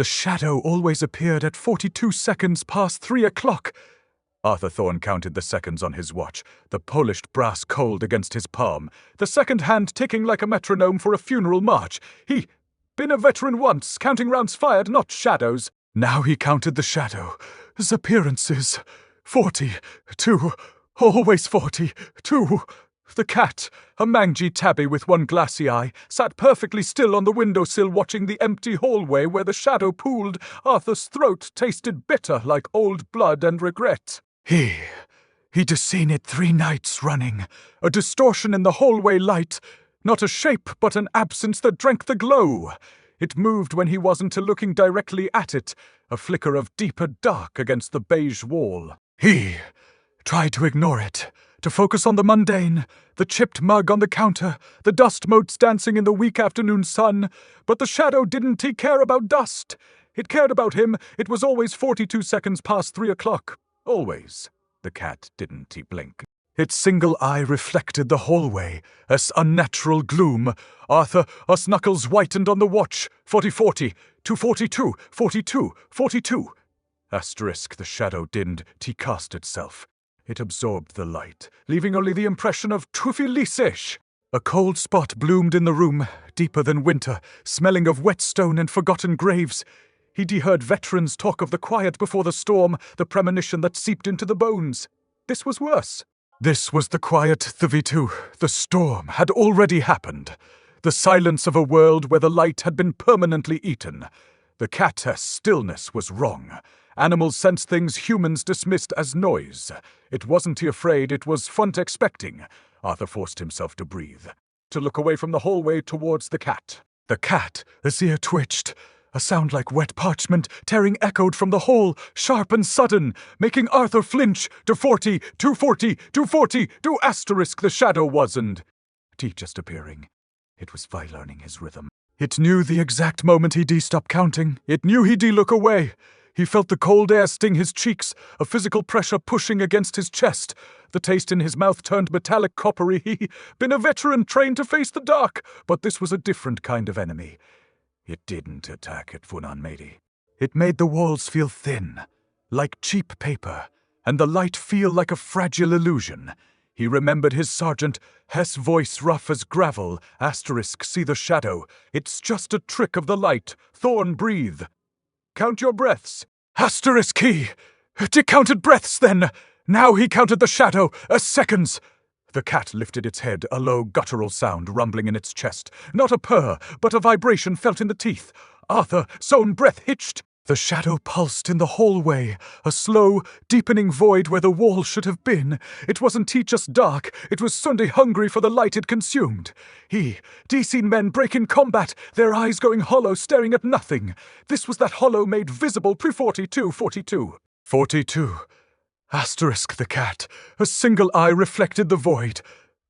The shadow always appeared at 42 seconds past 3 o'clock. Arthur Thorne counted the seconds on his watch, the polished brass cold against his palm, the second hand ticking like a metronome for a funeral march. He'd been a veteran once, counting rounds fired, not shadows. Now he counted the shadow's appearances. 42. Always 42. The cat, a mangy tabby with one glassy eye, sat perfectly still on the windowsill watching the empty hallway where the shadow pooled. Arthur's throat tasted bitter like old blood and regret. He'd seen it 3 nights running. A distortion in the hallway light. Not a shape, but an absence that drank the glow. It moved when he wasn't looking directly at it, a flicker of deeper dark against the beige wall. He tried to ignore it, to focus on the mundane, the chipped mug on the counter, the dust motes dancing in the weak afternoon sun. But the shadow didn't care about dust. It cared about him. It was always 42 seconds past 3 o'clock. Always. The cat didn't blink. Its single eye reflected the hallway, as unnatural gloom. Arthur's knuckles whitened on the watch. 40, 242, 42, 42. Asterisk, the shadow didn't cast itself. It absorbed the light, leaving only the impression of tufilish. A cold spot bloomed in the room, deeper than winter, smelling of wet stone and forgotten graves. He'd heard veterans talk of the quiet before the storm, the premonition that seeped into the bones. This was worse. This was the quiet, the V2. The storm had already happened. The silence of a world where the light had been permanently eaten. The cat's stillness was wrong. Animals sense things humans dismissed as noise. It wasn't he afraid, it was front expecting. Arthur forced himself to breathe, to look away from the hallway towards the cat. The cat, his ear twitched. A sound like wet parchment tearing echoed from the hall, sharp and sudden, making Arthur flinch. 240, 240, 240, 2 asterisk the shadow wasn't. Just appearing. It was Vi learning his rhythm. It knew the exact moment he'd stop counting. It knew he'd look away. He felt the cold air sting his cheeks, a physical pressure pushing against his chest. The taste in his mouth turned metallic coppery. He'd been a veteran trained to face the dark, but this was a different kind of enemy. It didn't attack at unmakes. It made the walls feel thin, like cheap paper, and the light feel like a fragile illusion. He remembered his sergeant, Hess' voice rough as gravel, asterisk, see the shadow. It's just a trick of the light. Thorne, breathe. Count your breaths. Asterisk he counted breaths then. Now he counted the shadow, seconds. The cat lifted its head, a low guttural sound rumbling in its chest. Not a purr, but a vibration felt in the teeth. Arthur's own breath hitched. The shadow pulsed in the hallway, a slow, deepening void where the wall should have been. It wasn't just dark, it was Sunday hungry for the light it consumed. He'd seen men break in combat, their eyes going hollow, staring at nothing. This was that hollow made visible pre-42, 42. 42. Asterisk the cat. A single eye reflected the void.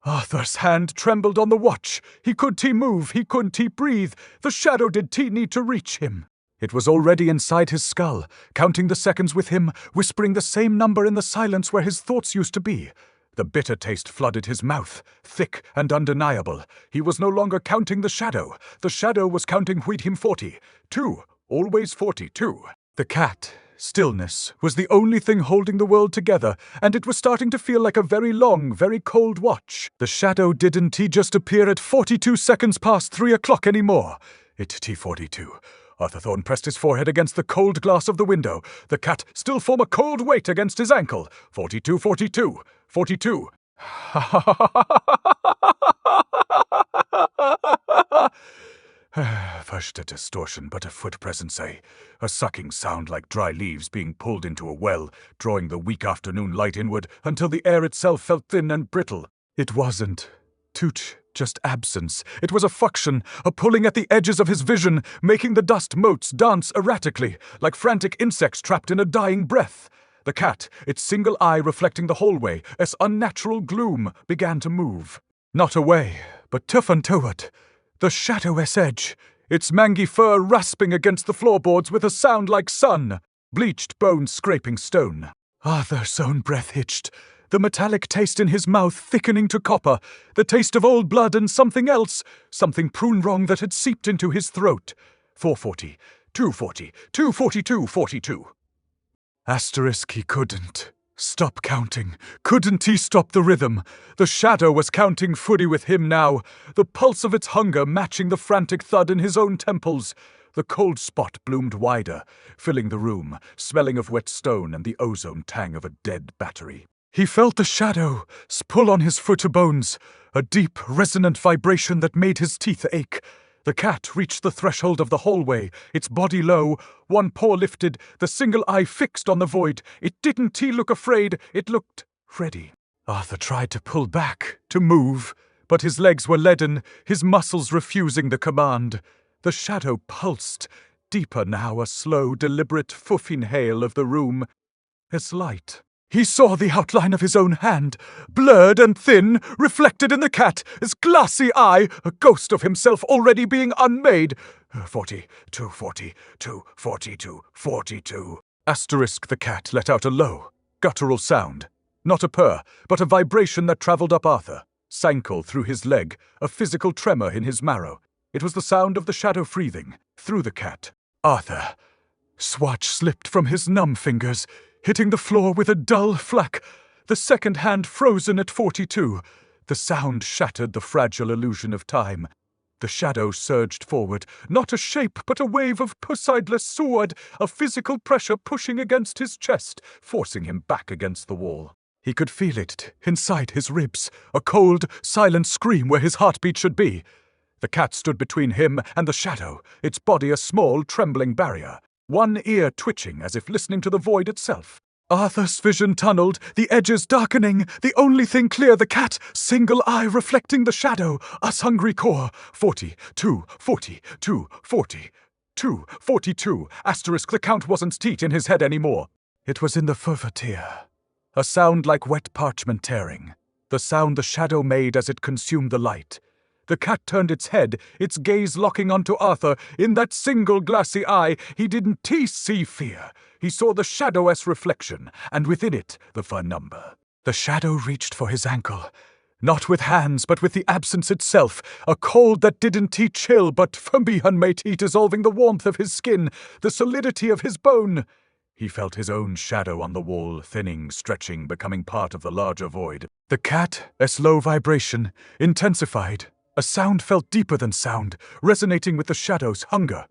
Arthur's hand trembled on the watch. He couldn't move, he couldn't breathe. The shadow did need to reach him. It was already inside his skull, counting the seconds with him, whispering the same number in the silence where his thoughts used to be. The bitter taste flooded his mouth, thick and undeniable. He was no longer counting the shadow. The shadow was counting him 40. 2. Always 42. The cat, stillness, was the only thing holding the world together, and it was starting to feel like a very long, very cold watch. The shadow didn't just appear at 42 seconds past 3 o'clock anymore. It 42. Arthur Thorne pressed his forehead against the cold glass of the window. The cat still formed a cold weight against his ankle. 42, 42, 42. First a distortion, but a foot presence, a sucking sound like dry leaves being pulled into a well, drawing the weak afternoon light inward until the air itself felt thin and brittle. It wasn't just absence. It was a function, a pulling at the edges of his vision, making the dust motes dance erratically, like frantic insects trapped in a dying breath. The cat, its single eye reflecting the hallway, as unnatural gloom, began to move. Not away, but tuffen toward. The shadow's edge, its mangy fur rasping against the floorboards with a sound like sun, bleached bones scraping stone. Arthur's own breath hitched, the metallic taste in his mouth thickening to copper, the taste of old blood and something else, something prune wrong that had seeped into his throat. 440, 240, 242, 42. Asterisk, he couldn't stop counting. Couldn't he stop the rhythm? The shadow was counting fully with him now, the pulse of its hunger matching the frantic thud in his own temples. The cold spot bloomed wider, filling the room, smelling of wet stone and the ozone tang of a dead battery. He felt the shadow pull on his footer bones, a deep, resonant vibration that made his teeth ache. The cat reached the threshold of the hallway, its body low, one paw lifted, the single eye fixed on the void. It didn't look afraid, it looked ready. Arthur tried to pull back, to move, but his legs were leaden, his muscles refusing the command. The shadow pulsed, deeper now, a slow, deliberate foofing hail of the room. As light. He saw the outline of his own hand, blurred and thin, reflected in the cat, his glassy eye, a ghost of himself already being unmade. 42, 42, 42, 42. Asterisk, the cat let out a low, guttural sound. Not a purr, but a vibration that travelled up Arthur, sank through his leg, a physical tremor in his marrow. It was the sound of the shadow breathing, through the cat. Arthur. Swatch slipped from his numb fingers, hitting the floor with a dull flack, the second hand frozen at 42. The sound shattered the fragile illusion of time. The shadow surged forward, not a shape but a wave of pussideless sword, a physical pressure pushing against his chest, forcing him back against the wall. He could feel it inside his ribs, a cold, silent scream where his heartbeat should be. The cat stood between him and the shadow, its body a small, trembling barrier. One ear twitching as if listening to the void itself. Arthur's vision tunneled, the edges darkening, the only thing clear the cat, single eye reflecting the shadow, us hungry core. 42, 42, 42, 42. Asterisk, the count wasn't teat in his head anymore. It was in the fervatier. A sound like wet parchment tearing. The sound the shadow made as it consumed the light. The cat turned its head, its gaze locking onto Arthur. In that single glassy eye, he didn't see fear. He saw the shadow-esque reflection, and within it, the fun number. The shadow reached for his ankle. Not with hands, but with the absence itself. A cold that didn't chill, but from beyond made dissolving the warmth of his skin, the solidity of his bone. He felt his own shadow on the wall, thinning, stretching, becoming part of the larger void. The cat, a slow vibration, intensified. A sound felt deeper than sound, resonating with the shadow's hunger.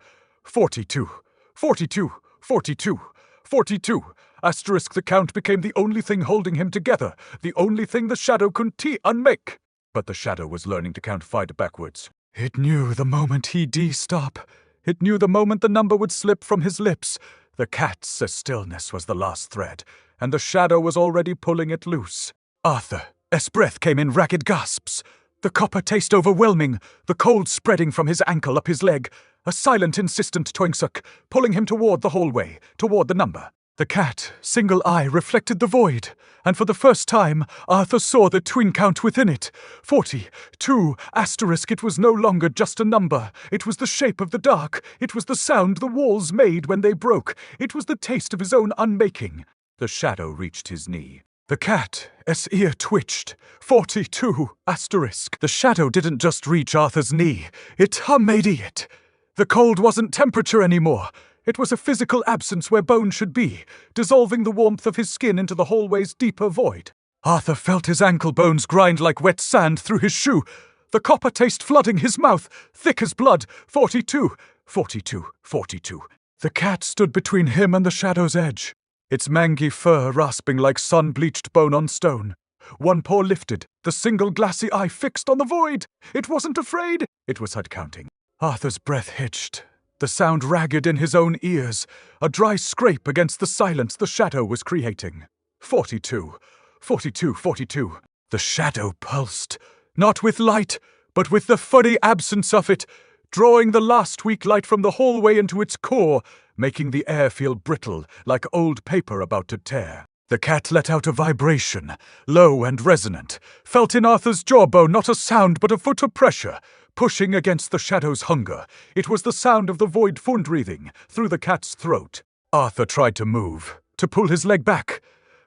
42, 42, 42, 42. Asterisk, the count became the only thing holding him together, the only thing the shadow could unmake. But the shadow was learning to count 5 backwards. It knew the moment he'd stop. It knew the moment the number would slip from his lips. The cat's stillness was the last thread, and the shadow was already pulling it loose. Arthur's breath came in ragged gasps. The copper taste overwhelming, the cold spreading from his ankle up his leg, a silent, insistent twinksuck, pulling him toward the hallway, toward the number. The cat, single eye, reflected the void, and for the first time, Arthur saw the twin count within it. 42, asterisk, it was no longer just a number. It was the shape of the dark. It was the sound the walls made when they broke. It was the taste of his own unmaking. The shadow reached his knee. The cat's ear twitched. 42, asterisk. The shadow didn't just reach Arthur's knee. It made it. The cold wasn't temperature anymore. It was a physical absence where bone should be, dissolving the warmth of his skin into the hallway's deeper void. Arthur felt his ankle bones grind like wet sand through his shoe, the copper taste flooding his mouth, thick as blood. 42, 42, 42. The cat stood between him and the shadow's edge, its mangy fur rasping like sun-bleached bone on stone. One paw lifted, the single glassy eye fixed on the void. It wasn't afraid. It was head counting. Arthur's breath hitched, the sound ragged in his own ears, a dry scrape against the silence the shadow was creating. 42, 42, 42. The shadow pulsed, not with light, but with the funny absence of it, drawing the last weak light from the hallway into its core, making the air feel brittle, like old paper about to tear. The cat let out a vibration, low and resonant, felt in Arthur's jawbone not a sound but a foot of pressure, pushing against the shadow's hunger. It was the sound of the void breathing through the cat's throat. Arthur tried to move, to pull his leg back,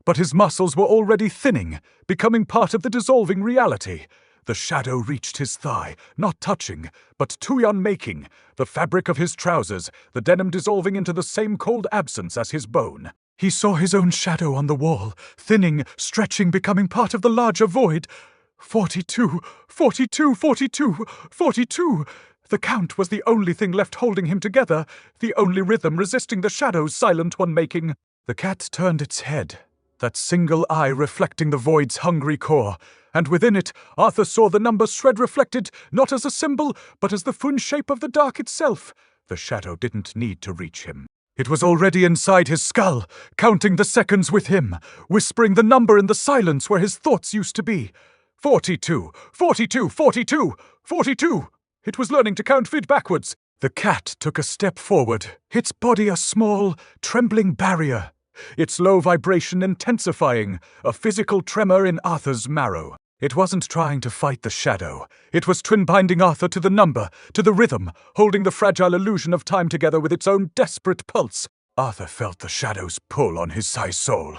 but his muscles were already thinning, becoming part of the dissolving reality. The shadow reached his thigh, not touching, but to unmaking, the fabric of his trousers, the denim dissolving into the same cold absence as his bone. He saw his own shadow on the wall, thinning, stretching, becoming part of the larger void. 42, 42, 42, 42. The count was the only thing left holding him together, the only rhythm resisting the shadow's silent one-making. The cat turned its head, that single eye reflecting the void's hungry core, and within it, Arthur saw the number shred reflected, not as a symbol, but as the fun shape of the dark itself. The shadow didn't need to reach him. It was already inside his skull, counting the seconds with him, whispering the number in the silence where his thoughts used to be. 42, 42, 42, 42. It was learning to count vid backwards. The cat took a step forward, its body a small, trembling barrier, its low vibration intensifying, a physical tremor in Arthur's marrow. It wasn't trying to fight the shadow. It was twin-binding Arthur to the number, to the rhythm, holding the fragile illusion of time together with its own desperate pulse. Arthur felt the shadow's pull on his soul.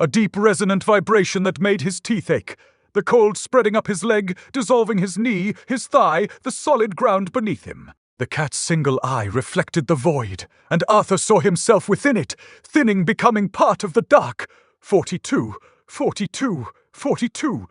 A deep, resonant vibration that made his teeth ache. The cold spreading up his leg, dissolving his knee, his thigh, the solid ground beneath him. The cat's single eye reflected the void, and Arthur saw himself within it, thinning, becoming part of the dark. 42, 42, 42.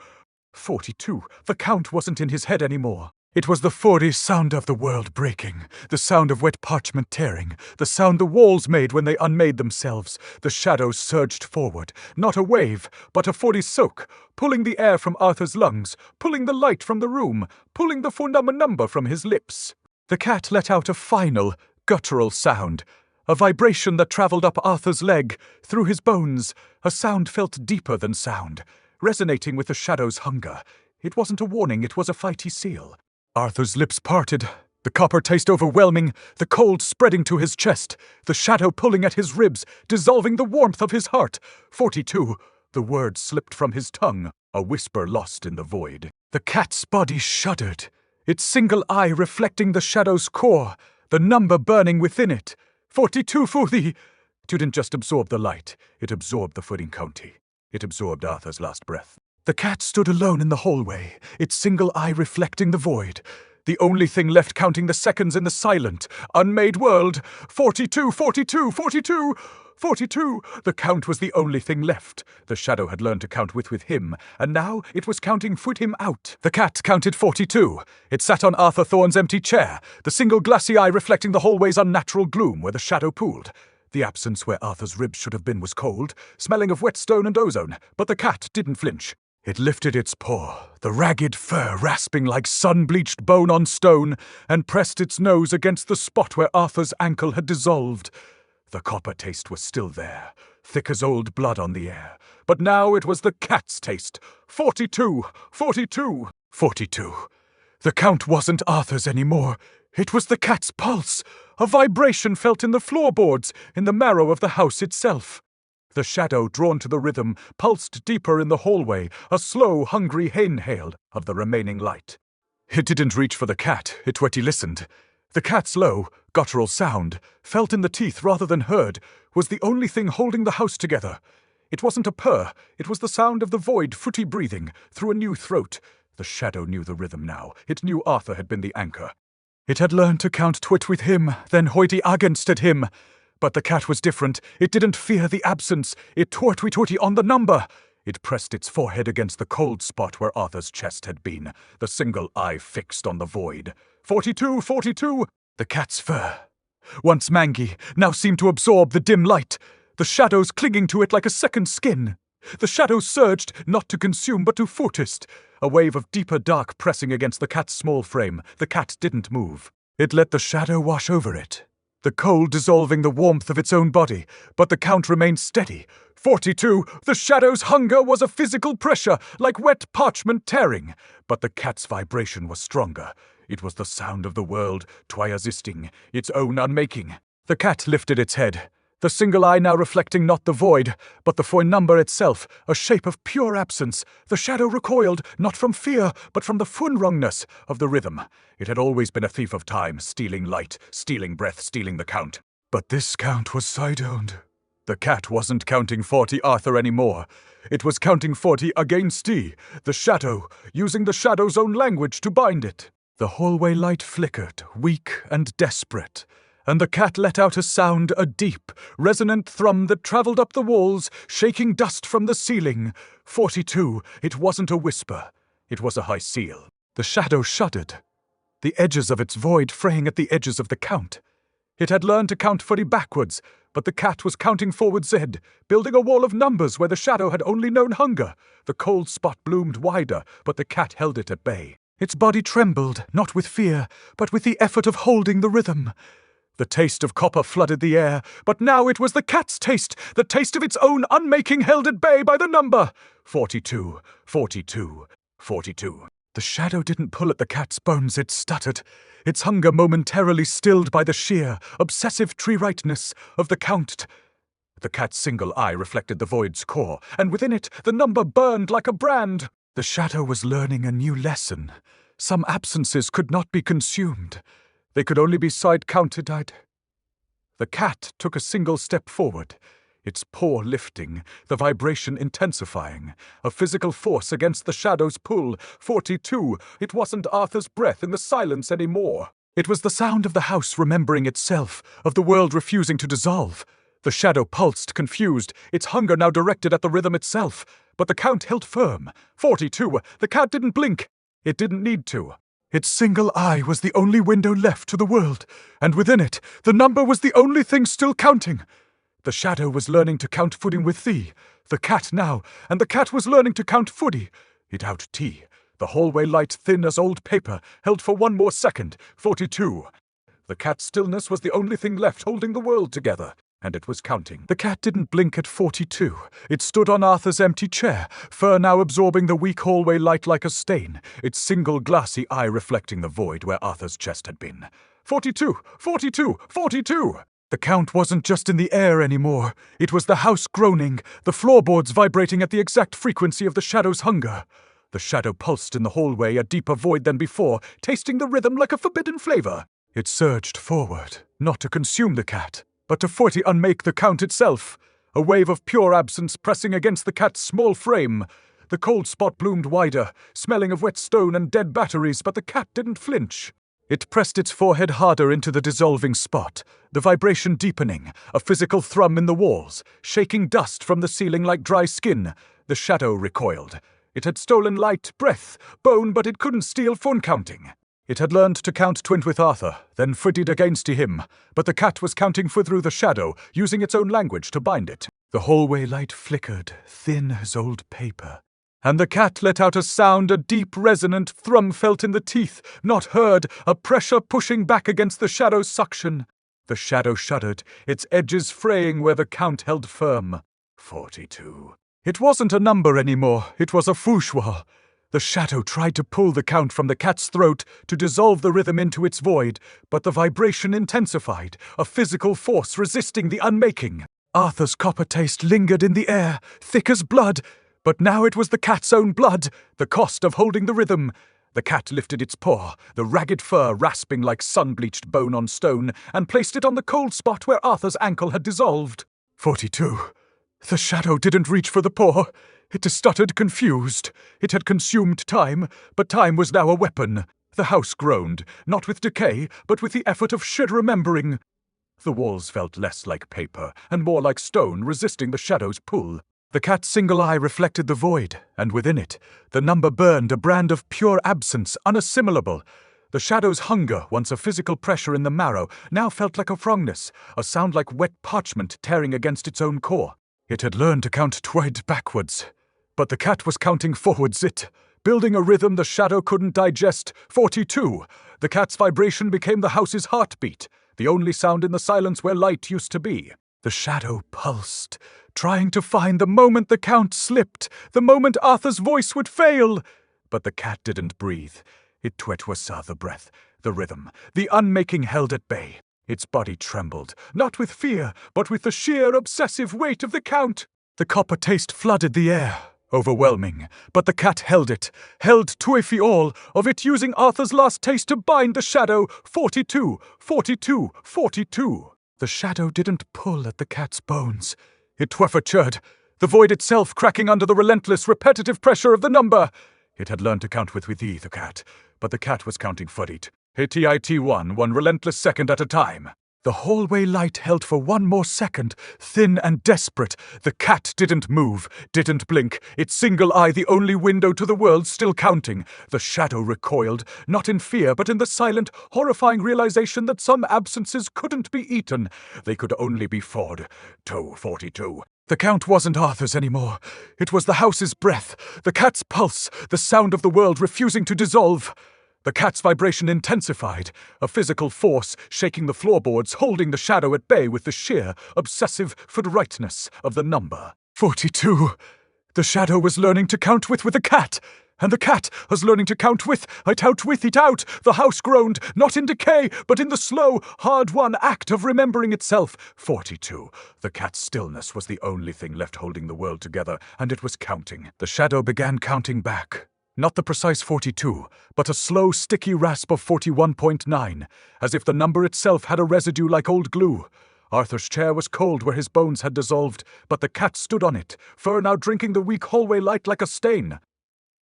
42. The count wasn't in his head anymore. It was the 40 sound of the world breaking, the sound of wet parchment tearing, the sound the walls made when they unmade themselves. The shadows surged forward, not a wave, but a 40 soak, pulling the air from Arthur's lungs, pulling the light from the room, pulling the number from his lips. The cat let out a final, guttural sound, a vibration that traveled up Arthur's leg, through his bones, a sound felt deeper than sound, resonating with the shadow's hunger. It wasn't a warning, it was a fighty seal. Arthur's lips parted, the copper taste overwhelming, the cold spreading to his chest, the shadow pulling at his ribs, dissolving the warmth of his heart. 42. The word slipped from his tongue, a whisper lost in the void. The cat's body shuddered, its single eye reflecting the shadow's core, the number burning within it. 42 for the... It didn't just absorb the light, it absorbed the footing county. It absorbed Arthur's last breath. The cat stood alone in the hallway, its single eye reflecting the void. The only thing left counting the seconds in the silent, unmade world. 42, 42, 42, 42. The count was the only thing left. The shadow had learned to count with him, and now it was counting with him out. The cat counted 42. It sat on Arthur Thorne's empty chair, the single glassy eye reflecting the hallway's unnatural gloom where the shadow pooled. The absence where Arthur's ribs should have been was cold, smelling of wet stone and ozone, but the cat didn't flinch. It lifted its paw, the ragged fur rasping like sun-bleached bone on stone, and pressed its nose against the spot where Arthur's ankle had dissolved. The copper taste was still there, thick as old blood on the air, but now it was the cat's taste. 42, 42, 42. The count wasn't Arthur's anymore. It was the cat's pulse, a vibration felt in the floorboards, in the marrow of the house itself. The shadow, drawn to the rhythm, pulsed deeper in the hallway, a slow, hungry inhale of the remaining light. It didn't reach for the cat, it wet he listened. The cat's low, guttural sound, felt in the teeth rather than heard, was the only thing holding the house together. It wasn't a purr, it was the sound of the void footy breathing, through a new throat. The shadow knew the rhythm now, it knew Arthur had been the anchor. It had learned to count twit with him, then hoity against him. But the cat was different. It didn't fear the absence. It twitty on the number. It pressed its forehead against the cold spot where Arthur's chest had been, the single eye fixed on the void. 42, 42. The cat's fur, once mangy, now seemed to absorb the dim light, the shadows clinging to it like a second skin. The shadows surged, not to consume but to fortist, a wave of deeper dark pressing against the cat's small frame. The cat didn't move. It let the shadow wash over it, the cold dissolving the warmth of its own body, but the count remained steady. 42. The shadow's hunger was a physical pressure, like wet parchment tearing, but the cat's vibration was stronger. It was the sound of the world, twiasisting, its own unmaking. The cat lifted its head, the single eye now reflecting not the void, but the foin number itself, a shape of pure absence. The shadow recoiled, not from fear, but from the funwrongness of the rhythm. It had always been a thief of time, stealing light, stealing breath, stealing the count. But this count was side-owned. The cat wasn't counting 40 Arthur anymore. It was counting 40 against the shadow, using the shadow's own language to bind it. The hallway light flickered, weak and desperate, and the cat let out a sound, a deep, resonant thrum that traveled up the walls, shaking dust from the ceiling. 42. It wasn't a whisper. It was a high seal. The shadow shuddered, the edges of its void fraying at the edges of the count. It had learned to count 40 backwards, but the cat was counting forward Z, building a wall of numbers where the shadow had only known hunger. The cold spot bloomed wider, but the cat held it at bay. Its body trembled, not with fear, but with the effort of holding the rhythm. The taste of copper flooded the air, but now it was the cat's taste, the taste of its own unmaking held at bay by the number. 42, 42, 42. The shadow didn't pull at the cat's bones, it stuttered, its hunger momentarily stilled by the sheer, obsessive tree-rightness of the count. The cat's single eye reflected the void's core, and within it the number burned like a brand. The shadow was learning a new lesson. Some absences could not be consumed. They could only be side-counted. The cat took a single step forward, its paw lifting, the vibration intensifying, a physical force against the shadow's pull. 42. It wasn't Arthur's breath in the silence anymore. It was the sound of the house remembering itself, of the world refusing to dissolve. The shadow pulsed, confused, its hunger now directed at the rhythm itself. But the count held firm. 42. The cat didn't blink. It didn't need to. Its single eye was the only window left to the world, and within it, the number was the only thing still counting. The shadow was learning to count footing with the cat now, and the cat was learning to count footy. It out T. The hallway light thin as old paper, held for one more second. 42. The cat's stillness was the only thing left holding the world together, and it was counting. The cat didn't blink at 42. It stood on Arthur's empty chair, fur now absorbing the weak hallway light like a stain, its single glassy eye reflecting the void where Arthur's chest had been. 42, 42, 42! The count wasn't just in the air anymore. It was the house groaning, the floorboards vibrating at the exact frequency of the shadow's hunger. The shadow pulsed in the hallway, a deeper void than before, tasting the rhythm like a forbidden flavor. It surged forward, not to consume the cat, but to 40 unmake the count itself. A wave of pure absence pressing against the cat's small frame. The cold spot bloomed wider, smelling of wet stone and dead batteries, but the cat didn't flinch. It pressed its forehead harder into the dissolving spot, the vibration deepening, a physical thrum in the walls, shaking dust from the ceiling like dry skin. The shadow recoiled. It had stolen light, breath, bone, but it couldn't steal phone counting. It had learned to count twin with Arthur, then footed against him, but the cat was counting through the shadow, using its own language to bind it. The hallway light flickered, thin as old paper. And the cat let out a sound, a deep, resonant thrum felt in the teeth, not heard, a pressure pushing back against the shadow's suction. The shadow shuddered, its edges fraying where the count held firm. 42. It wasn't a number anymore, it was a fouchoir. The shadow tried to pull the count from the cat's throat, to dissolve the rhythm into its void, but the vibration intensified, a physical force resisting the unmaking. Arthur's copper taste lingered in the air, thick as blood, but now it was the cat's own blood, the cost of holding the rhythm. The cat lifted its paw, the ragged fur rasping like sun-bleached bone on stone, and placed it on the cold spot where Arthur's ankle had dissolved. 42. The shadow didn't reach for the paw. It stuttered, confused. It had consumed time, but time was now a weapon. The house groaned, not with decay, but with the effort of sheer remembering. The walls felt less like paper, and more like stone, resisting the shadow's pull. The cat's single eye reflected the void, and within it, the number burned, a brand of pure absence, unassimilable. The shadow's hunger, once a physical pressure in the marrow, now felt like a wrongness, a sound like wet parchment tearing against its own core. It had learned to count twide backwards, but the cat was counting forwards it, building a rhythm the shadow couldn't digest. 42. The cat's vibration became the house's heartbeat, the only sound in the silence where light used to be. The shadow pulsed, trying to find the moment the count slipped, the moment Arthur's voice would fail. But the cat didn't breathe. It twetwasa the breath, the rhythm, the unmaking held at bay. Its body trembled, not with fear, but with the sheer obsessive weight of the count. The copper taste flooded the air, overwhelming, but the cat held it, held twiffy all of it, using Arthur's last taste to bind the shadow. 42, 42, 42. The shadow didn't pull at the cat's bones. It tweffertured, the void itself cracking under the relentless, repetitive pressure of the number. It had learned to count with the cat, but the cat was counting for it. one relentless second at a time. The hallway light held for one more second, thin and desperate. The cat didn't move, didn't blink, its single eye the only window to the world still counting. The shadow recoiled, not in fear, but in the silent, horrifying realization that some absences couldn't be eaten. They could only be fought. 42. The count wasn't Arthur's anymore. It was the house's breath, the cat's pulse, the sound of the world refusing to dissolve. The cat's vibration intensified, a physical force shaking the floorboards, holding the shadow at bay with the sheer, obsessive forthrightness of the number. 42. The shadow was learning to count with the cat, and the cat was learning to count with it out. The house groaned, not in decay, but in the slow, hard-won act of remembering itself. 42. The cat's stillness was the only thing left holding the world together, and it was counting. The shadow began counting back. Not the precise 42, but a slow, sticky rasp of 41.9, as if the number itself had a residue like old glue. Arthur's chair was cold where his bones had dissolved, but the cat stood on it, fur now drinking the weak hallway light like a stain.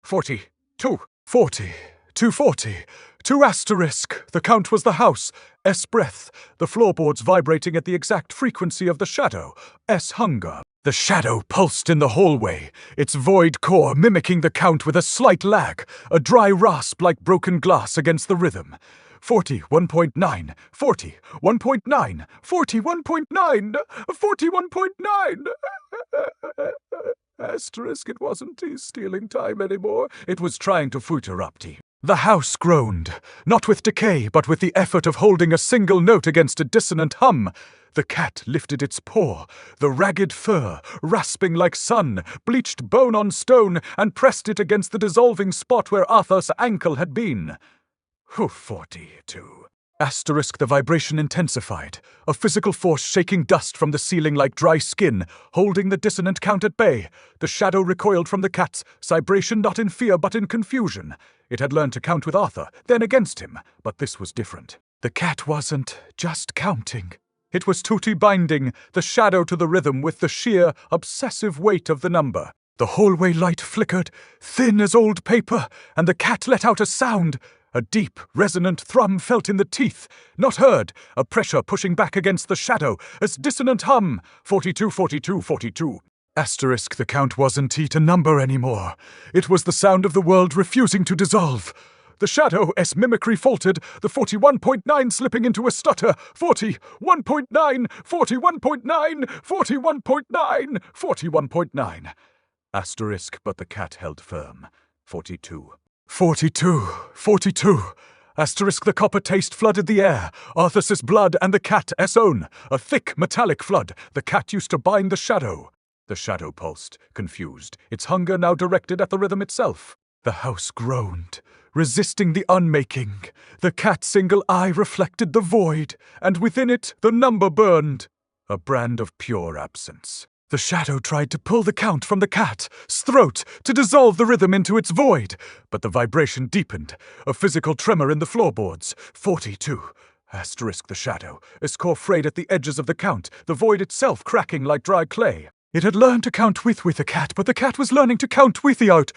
42. 40. 240. 2 asterisk. The count was the house. S breath. The floorboards vibrating at the exact frequency of the shadow. S hunger. The shadow pulsed in the hallway, its void core mimicking the count with a slight lag, a dry rasp like broken glass against the rhythm. 41.9, 40, 1.9, 41.9, 41.9. Asterisk, it wasn't stealing time anymore. It was trying to interrupt. The house groaned, not with decay, but with the effort of holding a single note against a dissonant hum. The cat lifted its paw, the ragged fur, rasping like sun, bleached bone on stone, and pressed it against the dissolving spot where Arthur's ankle had been. 42. Asterisk, the vibration intensified, a physical force shaking dust from the ceiling like dry skin, holding the dissonant count at bay. The shadow recoiled from the cat's, vibration not in fear but in confusion. It had learned to count with Arthur, then against him, but this was different. The cat wasn't just counting. It was tutti binding, the shadow to the rhythm with the sheer, obsessive weight of the number. The hallway light flickered, thin as old paper, and the cat let out a sound. A deep, resonant thrum felt in the teeth, not heard, a pressure pushing back against the shadow, as dissonant hum. 42, 42, 42. Asterisk, the count wasn't a number anymore. It was the sound of the world refusing to dissolve. The shadow's mimicry faltered, the 41.9 slipping into a stutter. 41.9, 41.9, 41.9, 41.9. Asterisk, but the cat held firm. 42. 42. 42. Asterisk, the copper taste flooded the air. Arthur's blood and the cat's own. A thick, metallic flood. The cat used to bind the shadow. The shadow pulsed, confused, its hunger now directed at the rhythm itself. The house groaned, resisting the unmaking. The cat's single eye reflected the void, and within it the number burned. A brand of pure absence. The shadow tried to pull the count from the cat's throat, to dissolve the rhythm into its void, but the vibration deepened, a physical tremor in the floorboards. 42. Asterisk, the shadow, its core frayed at the edges of the count, the void itself cracking like dry clay. It had learned to count with the cat, but the cat was learning to count without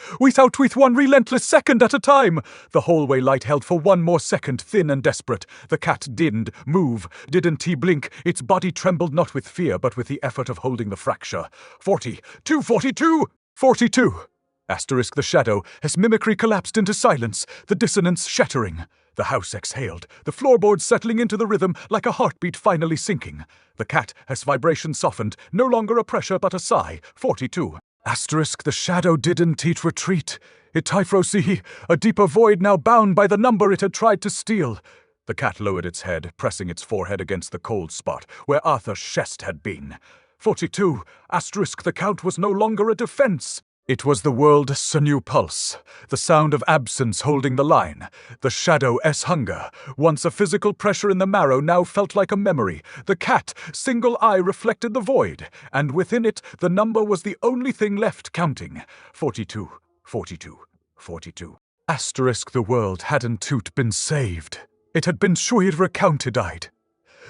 with one relentless second at a time. The hallway light held for one more second, thin and desperate. The cat didn't move, didn't blink. Its body trembled not with fear, but with the effort of holding the fracture. 42, 42, 42. Asterisk, the shadow, as mimicry collapsed into silence, the dissonance shattering. The house exhaled, the floorboards settling into the rhythm like a heartbeat finally sinking. The cat, as vibration softened, no longer a pressure but a sigh. 42. Asterisk, the shadow didn't retreat. It typhrosi, a deeper void now bound by the number it had tried to steal. The cat lowered its head, pressing its forehead against the cold spot where Arthur's chest had been. 42. Asterisk, the count was no longer a defense. It was the world's new pulse, the sound of absence holding the line. The shadow's hunger, once a physical pressure in the marrow, now felt like a memory. The cat's single eye reflected the void, and within it the number was the only thing left counting. 42, 42, 42. Asterisk, the world hadn't been saved. It had been recounted.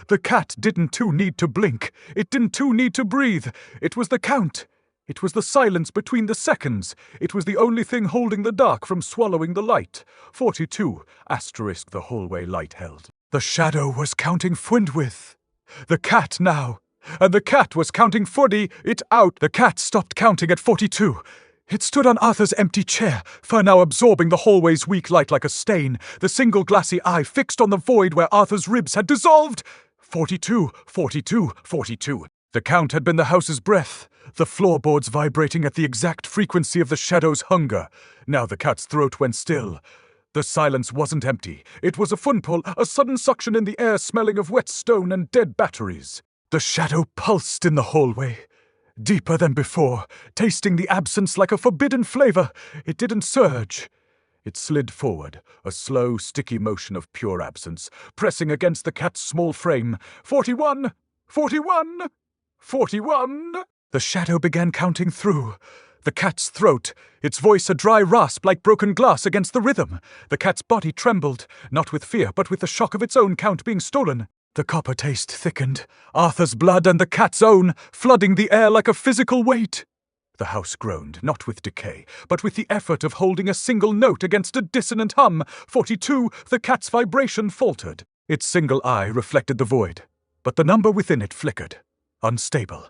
The cat didn't too need to blink. It didn't too need to breathe. It was the count. It was the silence between the seconds. It was the only thing holding the dark from swallowing the light. 42, asterisk the hallway light held. The shadow was counting Fwindwith. The cat now. And the cat was counting 40 it out. The cat stopped counting at 42. It stood on Arthur's empty chair, fur now absorbing the hallway's weak light like a stain, the single glassy eye fixed on the void where Arthur's ribs had dissolved. 42, 42, 42. The count had been the house's breath, the floorboards vibrating at the exact frequency of the shadow's hunger. Now the cat's throat went still. The silence wasn't empty. It was a funpull, a sudden suction in the air smelling of wet stone and dead batteries. The shadow pulsed in the hallway. Deeper than before, tasting the absence like a forbidden flavor. It didn't surge. It slid forward, a slow, sticky motion of pure absence, pressing against the cat's small frame. 41! 41! 41! The shadow began counting through. The cat's throat, its voice a dry rasp like broken glass against the rhythm. The cat's body trembled, not with fear, but with the shock of its own count being stolen. The copper taste thickened, Arthur's blood and the cat's own, flooding the air like a physical weight. The house groaned, not with decay, but with the effort of holding a single note against a dissonant hum. 42, the cat's vibration faltered. Its single eye reflected the void, but the number within it flickered, unstable.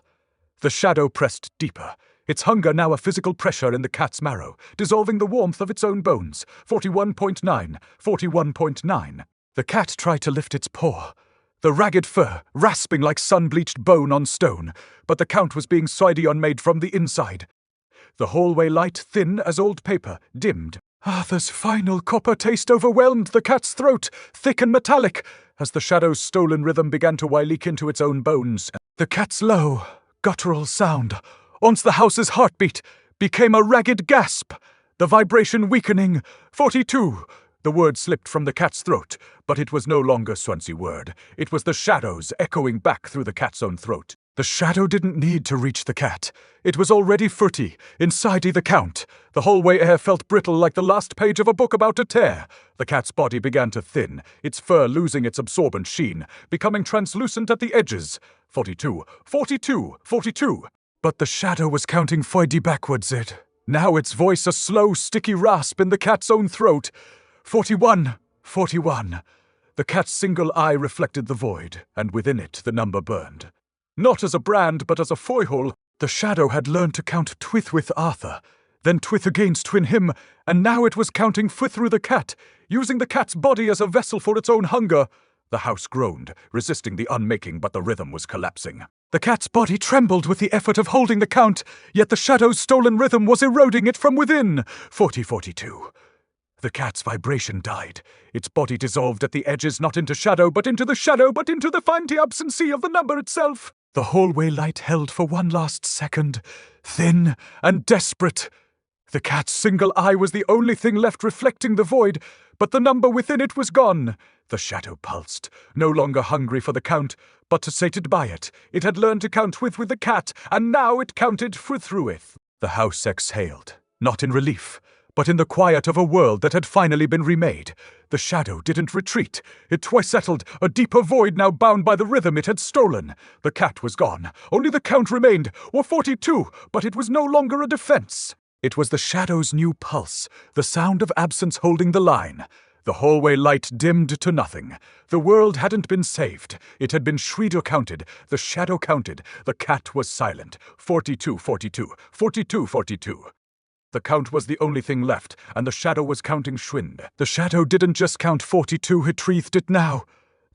The shadow pressed deeper, its hunger now a physical pressure in the cat's marrow, dissolving the warmth of its own bones. 41.9, 41.9. The cat tried to lift its paw. The ragged fur, rasping like sun-bleached bone on stone, but the count was being Saidion made from the inside. The hallway light, thin as old paper, dimmed. Arthur's final copper taste overwhelmed the cat's throat, thick and metallic, as the shadow's stolen rhythm began to leak into its own bones. The cat's low, guttural sound, once the house's heartbeat, became a ragged gasp, the vibration weakening. 42. The word slipped from the cat's throat, but it was no longer Swansea word. It was the shadows echoing back through the cat's own throat. The shadow didn't need to reach the cat. It was already fruity, inside the count. The hallway air felt brittle like the last page of a book about to tear. The cat's body began to thin, its fur losing its absorbent sheen, becoming translucent at the edges. 42, 42, 42. But the shadow was counting 40 backwards it. Now its voice a slow, sticky rasp in the cat's own throat. 41, 41. The cat's single eye reflected the void, and within it the number burned. Not as a brand, but as a foighole. The shadow had learned to count twith with Arthur, then twith against twin him, and now it was counting fwith through the cat, using the cat's body as a vessel for its own hunger. The house groaned, resisting the unmaking, but the rhythm was collapsing. The cat's body trembled with the effort of holding the count, yet the shadow's stolen rhythm was eroding it from within. 40-42. The cat's vibration died. Its body dissolved at the edges, not into shadow, but into the finity absency of the number itself. The hallway light held for one last second, thin and desperate. The cat's single eye was the only thing left reflecting the void, but the number within it was gone. The shadow pulsed, no longer hungry for the count, but sated by it. It had learned to count with the cat, and now it counted through it. The house exhaled, not in relief, but in the quiet of a world that had finally been remade. The shadow didn't retreat. It twice settled, a deeper void now bound by the rhythm it had stolen. The cat was gone. Only the count remained, or 42, but it was no longer a defense. It was the shadow's new pulse, the sound of absence holding the line. The hallway light dimmed to nothing. The world hadn't been saved. It had been Shrido counted. The shadow counted. The cat was silent. 42, 42, 42, 42. The count was the only thing left, and the shadow was counting Schwind. The shadow didn't just count 42, it breathed it now.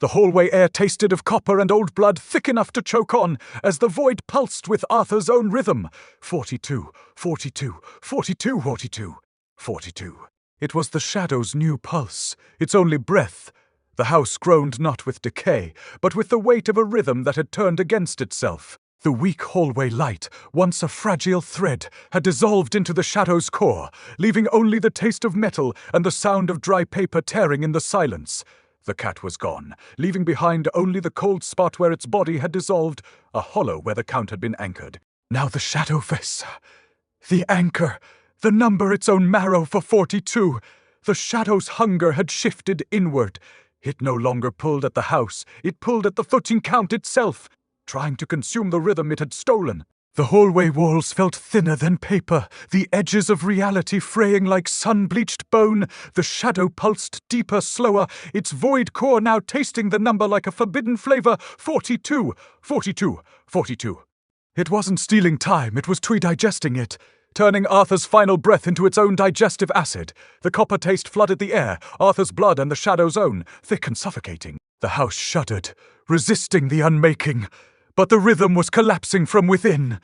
The hallway air tasted of copper and old blood thick enough to choke on, as the void pulsed with Arthur's own rhythm. 42, 42, 42, 42, 42. It was the shadow's new pulse, its only breath. The house groaned not with decay, but with the weight of a rhythm that had turned against itself. The weak hallway light, once a fragile thread, had dissolved into the shadow's core, leaving only the taste of metal and the sound of dry paper tearing in the silence. The cat was gone, leaving behind only the cold spot where its body had dissolved, a hollow where the count had been anchored. Now the shadow face, the anchor, the number its own marrow for 42. The shadow's hunger had shifted inward. It no longer pulled at the house, it pulled at the 13 count itself, trying to consume the rhythm it had stolen. The hallway walls felt thinner than paper, the edges of reality fraying like sun-bleached bone. The shadow pulsed deeper, slower, its void core now tasting the number like a forbidden flavor. 42, 42, 42. It wasn't stealing time, it was digesting it, turning Arthur's final breath into its own digestive acid. The copper taste flooded the air, Arthur's blood and the shadow's own, thick and suffocating. The house shuddered, resisting the unmaking, but the rhythm was collapsing from within.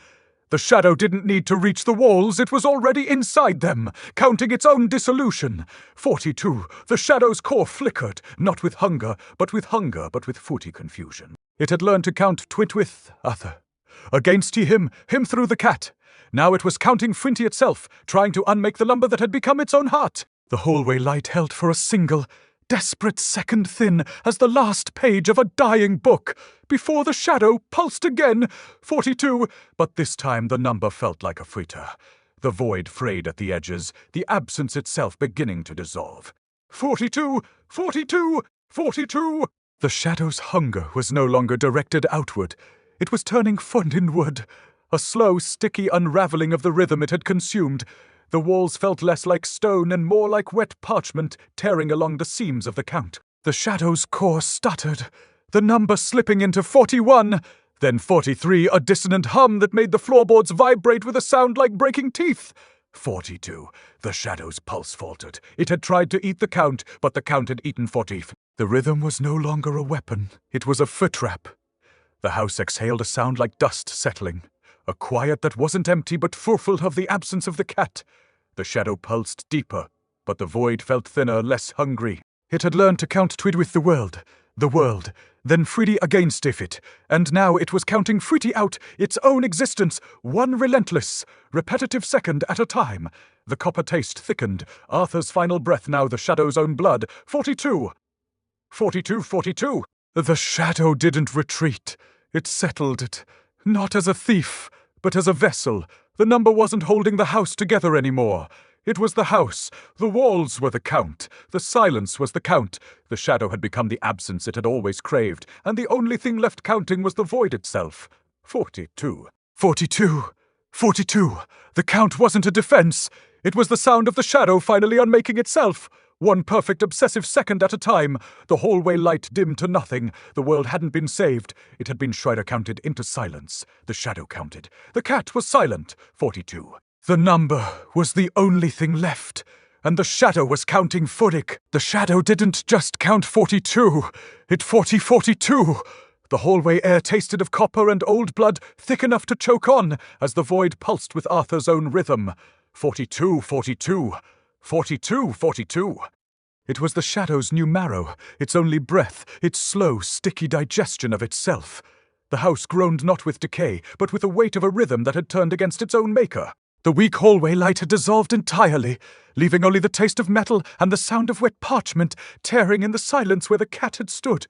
The shadow didn't need to reach the walls, it was already inside them, counting its own dissolution. 42, the shadow's core flickered, not with hunger, but with footy confusion. It had learned to count with Arthur. Against him through the cat. Now it was counting Frinty itself, trying to unmake the lumber that had become its own heart. The hallway light held for a single, desperate second thin as the last page of a dying book, before the shadow pulsed again. 42, but this time the number felt like a fritter. The void frayed at the edges, the absence itself beginning to dissolve. 42, 42, 42. The shadow's hunger was no longer directed outward. It was turning inward, a slow, sticky unraveling of the rhythm it had consumed. The walls felt less like stone and more like wet parchment tearing along the seams of the count. The shadow's core stuttered, the number slipping into 41, then 43, a dissonant hum that made the floorboards vibrate with a sound like breaking teeth. 42. The shadow's pulse faltered. It had tried to eat the count, but the count had eaten 40. The rhythm was no longer a weapon. It was a foot trap. The house exhaled a sound like dust settling, a quiet that wasn't empty but full of the absence of the cat. The shadow pulsed deeper, but the void felt thinner, less hungry. It had learned to count with the world, then Friddy against it, and now it was counting Fritty out, its own existence, one relentless, repetitive second at a time. The copper taste thickened, Arthur's final breath now the shadow's own blood. 42. 42, 42. The shadow didn't retreat. It settled it, not as a thief, but as a vessel. The number wasn't holding the house together anymore. It was the house. The walls were the count. The silence was the count. The shadow had become the absence it had always craved, and the only thing left counting was the void itself. 42. 42. 42. The count wasn't a defense. It was the sound of the shadow finally unmaking itself. One perfect obsessive second at a time. The hallway light dimmed to nothing. The world hadn't been saved. It had been Schreider counted into silence. The shadow counted. The cat was silent. 42. The number was the only thing left. And the shadow was counting Furik. The shadow didn't just count 42. It 42. The hallway air tasted of copper and old blood, thick enough to choke on, as the void pulsed with Arthur's own rhythm. 42, 42. 42, 42. It was the shadow's new marrow, its only breath, its slow, sticky digestion of itself. The house groaned not with decay, but with the weight of a rhythm that had turned against its own maker. The weak hallway light had dissolved entirely, leaving only the taste of metal and the sound of wet parchment tearing in the silence where the cat had stood.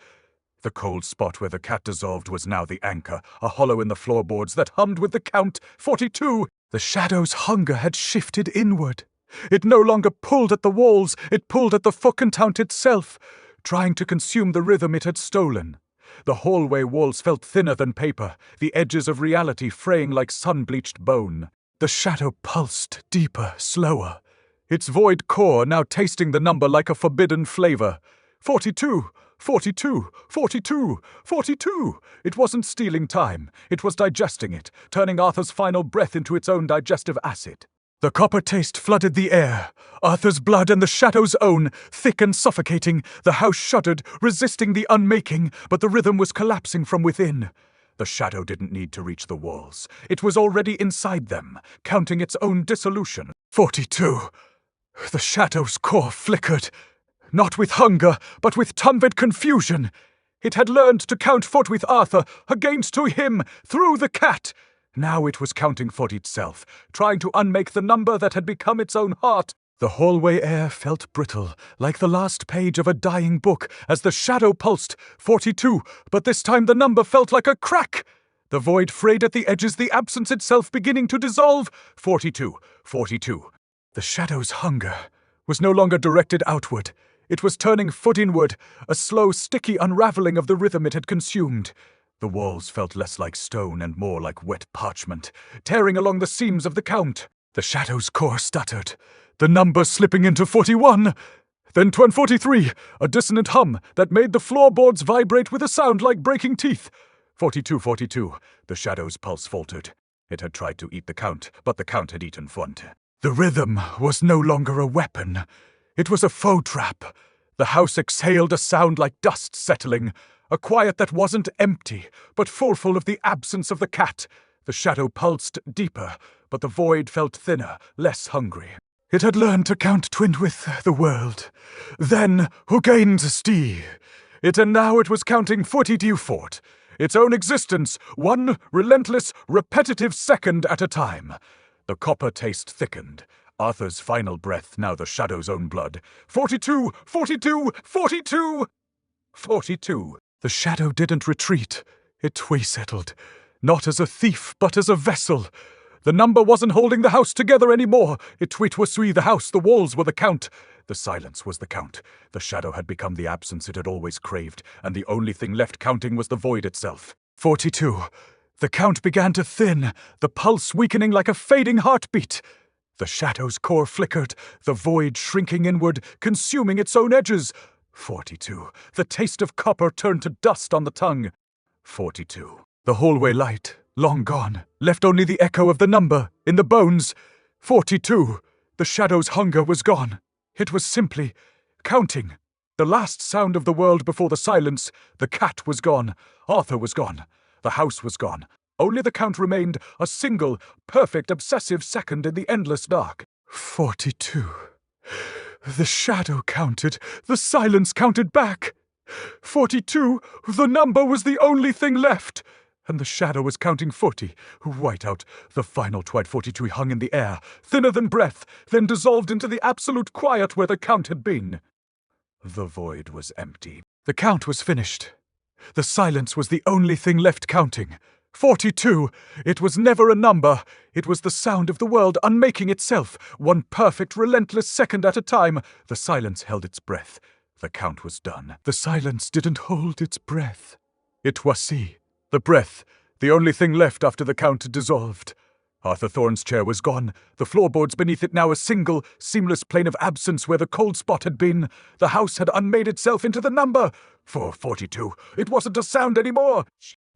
The cold spot where the cat dissolved was now the anchor, a hollow in the floorboards that hummed with the count. 42. The shadow's hunger had shifted inward. It no longer pulled at the walls, it pulled at the Fukentount itself, trying to consume the rhythm it had stolen. The hallway walls felt thinner than paper, the edges of reality fraying like sun-bleached bone. The shadow pulsed deeper, slower, its void core now tasting the number like a forbidden flavor. 42, 42, 42, 42. It wasn't stealing time, it was digesting it, turning Arthur's final breath into its own digestive acid. The copper taste flooded the air, Arthur's blood and the shadow's own, thick and suffocating. The house shuddered, resisting the unmaking, but the rhythm was collapsing from within. The shadow didn't need to reach the walls. It was already inside them, counting its own dissolution. 42. The shadow's core flickered, not with hunger, but with tumvid confusion. It had learned to count foot with Arthur, against to him, through the cat. Now it was counting foot itself, trying to unmake the number that had become its own heart. The hallway air felt brittle, like the last page of a dying book, as the shadow pulsed. 42, but this time the number felt like a crack. The void frayed at the edges, the absence itself beginning to dissolve. 42, 42. The shadow's hunger was no longer directed outward. It was turning foot inward, a slow, sticky unraveling of the rhythm it had consumed. The walls felt less like stone and more like wet parchment, tearing along the seams of the count. The shadow's core stuttered, the number slipping into 41. Then 43, a dissonant hum that made the floorboards vibrate with a sound like breaking teeth. 42, the shadow's pulse faltered. It had tried to eat the count, but the count had eaten Thorne. The rhythm was no longer a weapon. It was a faux trap. The house exhaled a sound like dust settling, a quiet that wasn't empty, but full of the absence of the cat. The shadow pulsed deeper, but the void felt thinner, less hungry. It had learned to count twinned with the world. Then, who gained Stee? And now it was counting 42 fort. Its own existence, one relentless, repetitive second at a time. The copper taste thickened. Arthur's final breath, now the shadow's own blood. 42! 42! The shadow didn't retreat. It settled. Not as a thief, but as a vessel. The number wasn't holding the house together anymore. It was the house, the walls were the count. The silence was the count. The shadow had become the absence it had always craved, and the only thing left counting was the void itself. 42. The count began to thin, the pulse weakening like a fading heartbeat. The shadow's core flickered, the void shrinking inward, consuming its own edges. 42. The taste of copper turned to dust on the tongue. 42. The hallway light, long gone, left only the echo of the number, in the bones. 42. The shadow's hunger was gone. It was simply counting. The last sound of the world before the silence. The cat was gone. Arthur was gone. The house was gone. Only the count remained, a single, perfect, obsessive second in the endless dark. 42. The shadow counted. The silence counted back. 42. The number was the only thing left. And the shadow was counting 40. White out. The final 42 hung in the air, thinner than breath, then dissolved into the absolute quiet where the count had been. The void was empty. The count was finished. The silence was the only thing left counting. 42. It was never a number. It was the sound of the world unmaking itself, one perfect, relentless second at a time. The silence held its breath. The count was done. The silence didn't hold its breath. It was the breath, the only thing left after the count had dissolved. Arthur Thorne's chair was gone, the floorboards beneath it now a single, seamless plane of absence where the cold spot had been. The house had unmade itself into the number. For 42, it wasn't a sound anymore.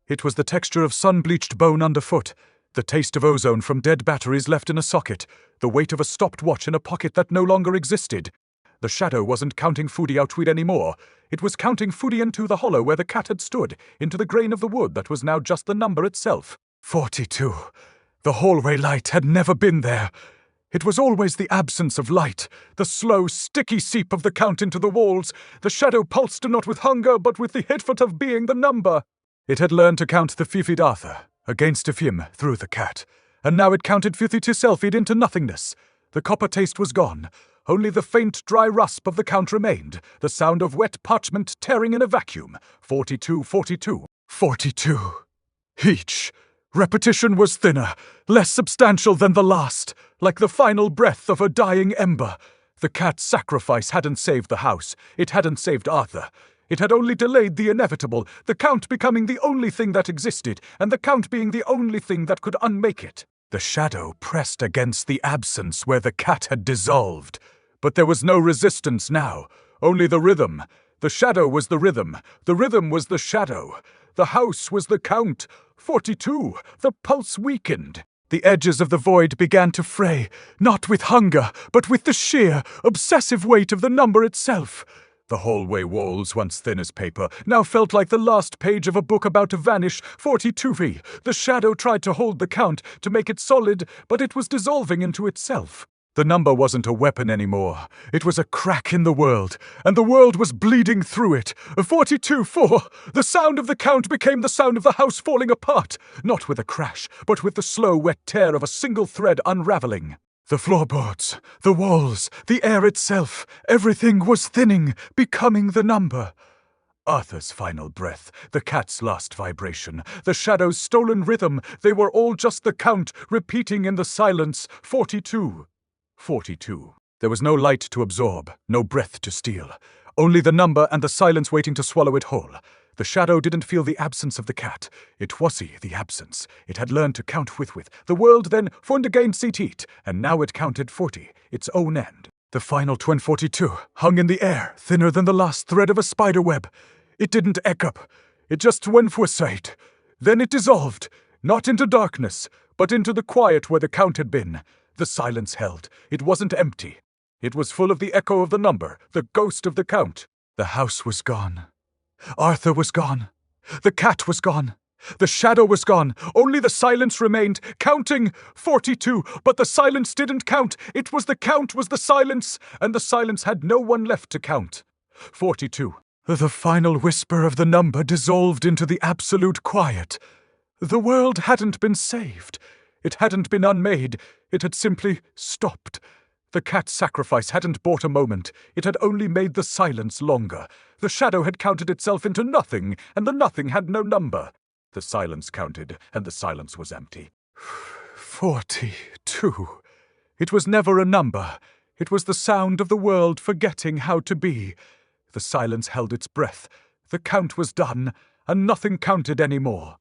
It was the texture of sun-bleached bone underfoot, the taste of ozone from dead batteries left in a socket, the weight of a stopped watch in a pocket that no longer existed. The shadow wasn't counting Foodie outweed anymore. It was counting Foodie into the hollow where the cat had stood, into the grain of the wood that was now just the number itself. 42. The hallway light had never been there. It was always the absence of light, the slow, sticky seep of the count into the walls. The shadow pulsed not with hunger, but with the hitfoot of being the number. It had learned to count the fifid Arthur, against of him, through the cat, and now it counted 52 selfied into nothingness. The copper taste was gone. Only the faint, dry rasp of the count remained, the sound of wet parchment tearing in a vacuum. 42. 42. Each. Repetition was thinner, less substantial than the last, like the final breath of a dying ember. The cat's sacrifice hadn't saved the house. It hadn't saved Arthur. It had only delayed the inevitable, the count becoming the only thing that existed, and the count being the only thing that could unmake it. The shadow pressed against the absence where the cat had dissolved. But there was no resistance now, only the rhythm. The shadow was the rhythm was the shadow. The house was the count. 42. The pulse weakened. The edges of the void began to fray, not with hunger, but with the sheer, obsessive weight of the number itself. The hallway walls, once thin as paper, now felt like the last page of a book about to vanish. 42. The shadow tried to hold the count, to make it solid, but it was dissolving into itself. The number wasn't a weapon anymore. It was a crack in the world, and the world was bleeding through it. 42. The sound of the count became the sound of the house falling apart, not with a crash, but with the slow, wet tear of a single thread unraveling. The floorboards, the walls, the air itself, everything was thinning, becoming the number. Arthur's final breath, the cat's last vibration, the shadow's stolen rhythm, they were all just the count, repeating in the silence. 42. There was no light to absorb, no breath to steal. Only the number and the silence waiting to swallow it whole. The shadow didn't feel the absence of the cat. It was the absence. It had learned to count with. The world then formed again seat, and now it counted 40, its own end. The final 42 hung in the air, thinner than the last thread of a spider web. It didn't echo. It just went for sight. Then it dissolved, not into darkness, but into the quiet where the count had been. The silence held. It wasn't empty. It was full of the echo of the number, the ghost of the count. The house was gone. Arthur was gone. The cat was gone. The shadow was gone. Only the silence remained, counting 42. But the silence didn't count. It was the count was the silence, and the silence had no one left to count. 42. The final whisper of the number dissolved into the absolute quiet. The world hadn't been saved. It hadn't been unmade. It had simply stopped. The cat's sacrifice hadn't bought a moment. It had only made the silence longer. The shadow had counted itself into nothing, and the nothing had no number. The silence counted, and the silence was empty. 42. It was never a number. It was the sound of the world forgetting how to be. The silence held its breath. The count was done, and nothing counted any more.